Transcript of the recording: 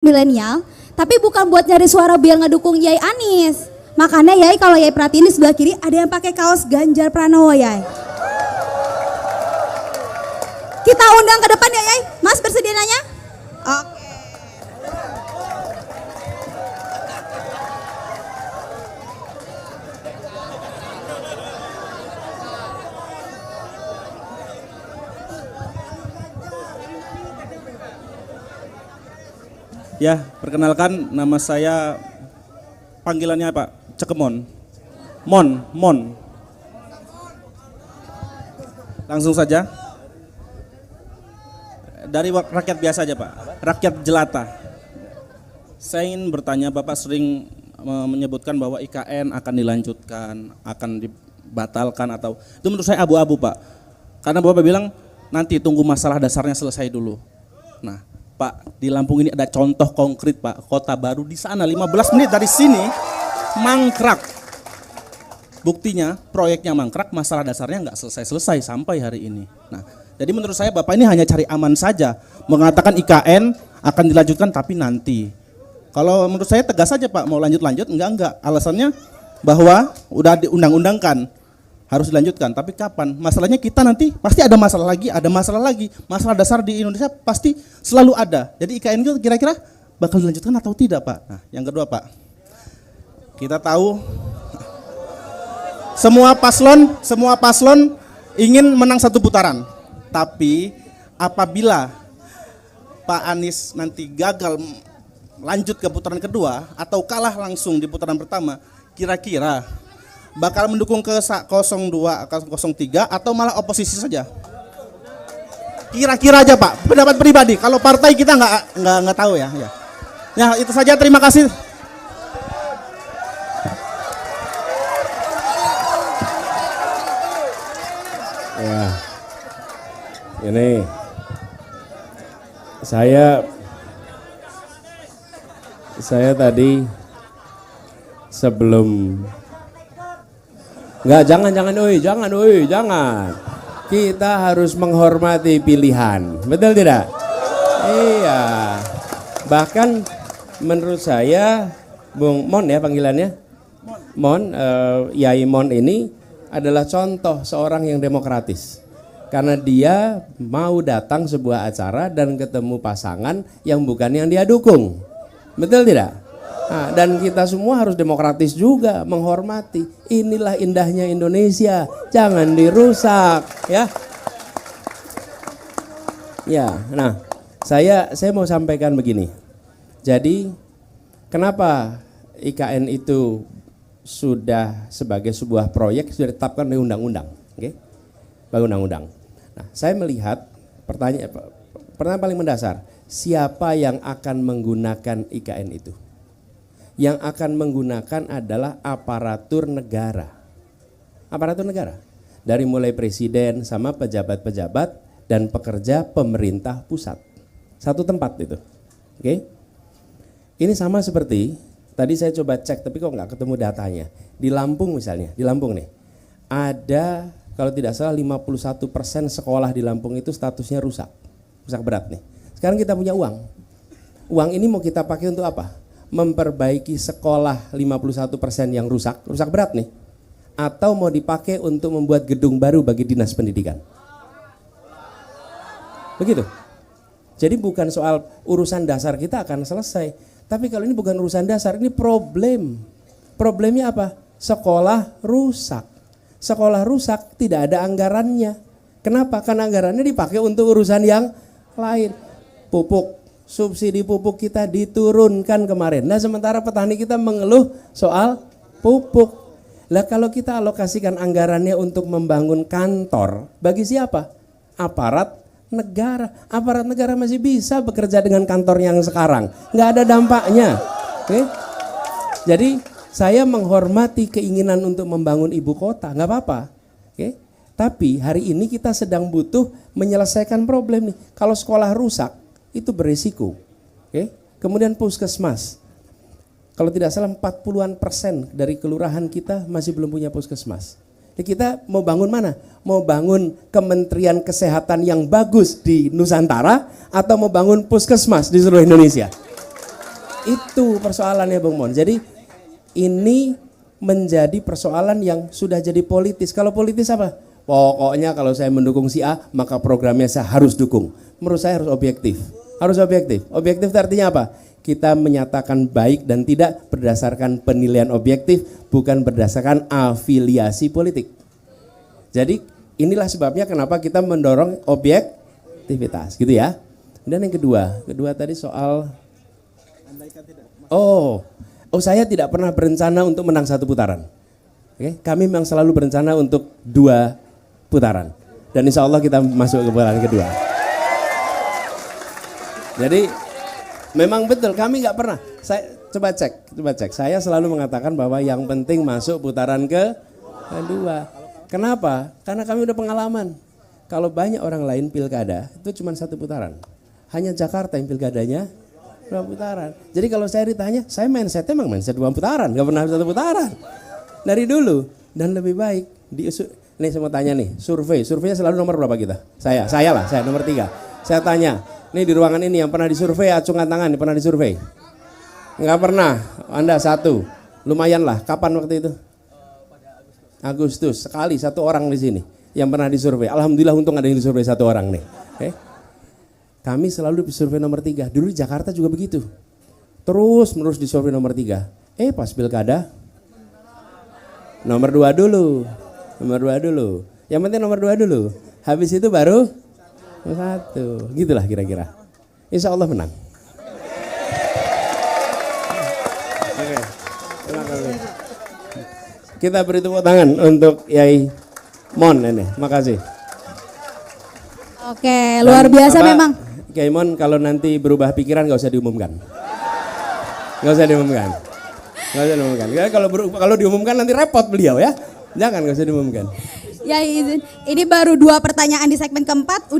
milenial, tapi bukan buat nyari suara biar ngedukung Yai Anies. Makanya Yai kalau Yai perhatiin di sebelah kiri ada yang pakai kaos Ganjar Pranowo Yai. Kita undang ke depan ya Yai. Mas bersedia nanya? Oke. Ya, perkenalkan nama saya, panggilannya Pak Cekemon. Mon. Langsung saja. Dari rakyat biasa aja Pak, rakyat jelata. Saya ingin bertanya, Bapak sering menyebutkan bahwa IKN akan dilanjutkan, akan dibatalkan atau itu menurut saya abu-abu Pak. Karena Bapak bilang nanti tunggu masalah dasarnya selesai dulu. Nah, Pak, di Lampung ini ada contoh konkret Pak, Kota Baru di sana 15 menit dari sini mangkrak. Buktinya proyeknya mangkrak, masalah dasarnya nggak selesai-selesai sampai hari ini. Nah, jadi menurut saya Bapak ini hanya cari aman saja, mengatakan IKN akan dilanjutkan tapi nanti. Kalau menurut saya tegas saja Pak, mau lanjut-lanjut, enggak. Alasannya bahwa udah diundang-undangkan, harus dilanjutkan, tapi kapan? Masalahnya kita nanti pasti ada masalah lagi. Masalah dasar di Indonesia pasti selalu ada. Jadi IKN itu kira-kira bakal dilanjutkan atau tidak Pak? Nah, yang kedua Pak, kita tahu semua paslon ingin menang satu putaran. Tapi apabila Pak Anies nanti gagal lanjut ke putaran kedua atau kalah langsung di putaran pertama, kira-kira bakal mendukung ke 02, 03 atau malah oposisi saja? Kira-kira aja Pak, pendapat pribadi. Kalau partai kita nggak tahu ya. Ya itu saja, terima kasih. Ya, ini saya tadi sebelum jangan. Kita harus menghormati pilihan, betul tidak? Iya. Bahkan menurut saya, Bung Mon ya panggilannya, Yai Mon ini adalah contoh seorang yang demokratis. Karena dia mau datang sebuah acara dan ketemu pasangan yang bukan yang dia dukung, betul tidak? Nah, dan kita semua harus demokratis juga, menghormati. Inilah indahnya Indonesia, jangan dirusak, ya. Ya, nah, saya mau sampaikan begini. Jadi, kenapa IKN itu sudah sebagai sebuah proyek sudah ditetapkan oleh undang-undang, oke? Undang-undang. Nah, saya melihat pertanyaan paling mendasar, siapa yang akan menggunakan IKN itu? Yang akan menggunakan adalah aparatur negara. Aparatur negara. Dari mulai presiden sama pejabat-pejabat dan pekerja pemerintah pusat. Satu tempat itu. Oke? Ini sama seperti, tadi saya coba cek tapi kok nggak ketemu datanya. Di Lampung misalnya, di Lampung nih. Ada kalau tidak salah 51% sekolah di Lampung itu statusnya rusak. Rusak berat nih. Sekarang kita punya uang. Uang ini mau kita pakai untuk apa? Memperbaiki sekolah 51% yang rusak berat nih, atau mau dipakai untuk membuat gedung baru bagi dinas pendidikan. Begitu. Jadi bukan soal urusan dasar kita akan selesai, tapi kalau ini bukan urusan dasar, ini problem. Problemnya apa? Sekolah rusak tidak ada anggarannya. Kenapa? Karena anggarannya dipakai untuk urusan yang lain. Pupuk, subsidi pupuk kita diturunkan kemarin. Nah, sementara petani kita mengeluh soal pupuk. Lah kalau kita alokasikan anggarannya untuk membangun kantor, bagi siapa? Aparat negara. Aparat negara masih bisa bekerja dengan kantor yang sekarang. Nggak ada dampaknya. Oke? Jadi saya menghormati keinginan untuk membangun ibu kota, nggak apa-apa. Oke? Tapi hari ini kita sedang butuh menyelesaikan problem nih. Kalau sekolah rusak, itu berisiko. Oke? Kemudian puskesmas. Kalau tidak salah 40% dari kelurahan kita masih belum punya puskesmas. Jadi kita mau bangun mana? Mau bangun Kementerian Kesehatan yang bagus di Nusantara atau mau bangun puskesmas di seluruh Indonesia? Itu persoalannya Bung Mon. Jadi ini menjadi persoalan yang sudah jadi politis. Kalau politis apa? Pokoknya kalau saya mendukung si A, maka programnya saya harus dukung. Menurut saya harus objektif. Harus objektif. Objektif itu artinya apa? Kita menyatakan baik dan tidak berdasarkan penilaian objektif, bukan berdasarkan afiliasi politik. Jadi inilah sebabnya kenapa kita mendorong objektivitas, gitu ya. Dan yang kedua tadi soal saya tidak pernah berencana untuk menang 1 putaran. Oke, kami memang selalu berencana untuk 2 putaran. Dan insya Allah kita masuk ke putaran kedua. Jadi memang betul kami nggak pernah. Saya coba cek. Saya selalu mengatakan bahwa yang penting masuk putaran kedua. Kenapa? Karena kami udah pengalaman. Kalau banyak orang lain pilkada itu cuma 1 putaran. Hanya Jakarta yang pilkadanya 2 putaran. Jadi kalau saya ditanya, saya mindsetnya memang mindset 2 putaran, nggak pernah 1 putaran. Dari dulu. Dan lebih baik nih saya mau tanya nih, surveinya selalu nomor berapa kita? Saya nomor 3. Saya tanya, nih di ruangan ini yang pernah disurvei, acungkan tangan, pernah disurvei? Nggak pernah, Anda 1. Lumayan lah, kapan waktu itu? Agustus, sekali 1 orang di sini yang pernah disurvei. Alhamdulillah untung ada yang disurvei 1 orang nih. Okay? Kami selalu disurvei nomor 3. Dulu di Jakarta juga begitu. Terus menerus disurvei nomor 3. Pas pilkada nomor 2 dulu. Yang penting nomor 2 dulu. Habis itu baru 1. Gitulah kira-kira. Insya Allah menang. Oke. Terima kasih. Kita beri tepuk tangan untuk Yai Mon ini. Makasih. Oke, luar biasa memang. Yai Mon kalau nanti berubah pikiran nggak usah diumumkan. Nggak usah diumumkan. Kalau diumumkan nanti repot beliau ya. Jangan, nggak usah diumumkan. Ya izin. Ini baru 2 pertanyaan di segmen keempat.